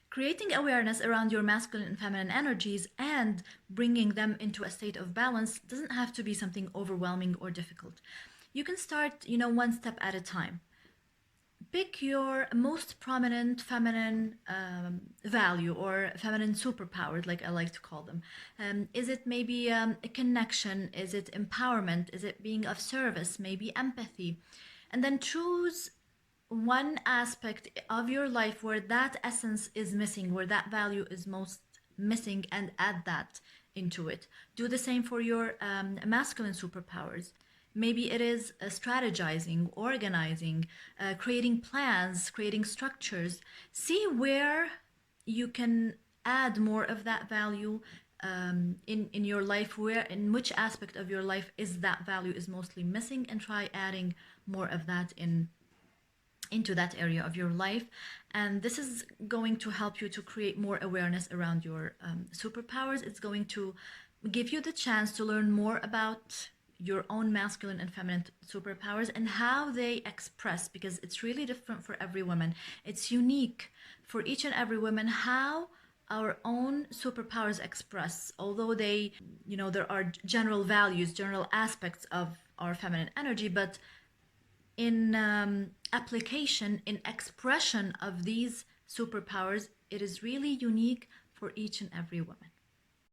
Creating awareness around your masculine and feminine energies and bringing them into a state of balance doesn't have to be something overwhelming or difficult. You can start, one step at a time. Pick your most prominent feminine value or feminine superpowers, like I like to call them. Is it maybe a connection? Is it empowerment? Is it being of service? Maybe empathy? And then choose one aspect of your life where that essence is missing, where that value is most missing, and add that into it. Do the same for your masculine superpowers. Maybe it is strategizing, organizing, creating plans, creating structures. See where you can add more of that value in your life, where in which aspect of your life is that value is mostly missing, and try adding more of that into that area of your life. And this is going to help you to create more awareness around your superpowers. It's going to give you the chance to learn more about your own masculine and feminine superpowers and how they express, because it's really different for every woman. It's unique for each and every woman how our own superpowers express. Although there are general values, general aspects of our feminine energy, but in application, in expression of these superpowers, it is really unique for each and every woman.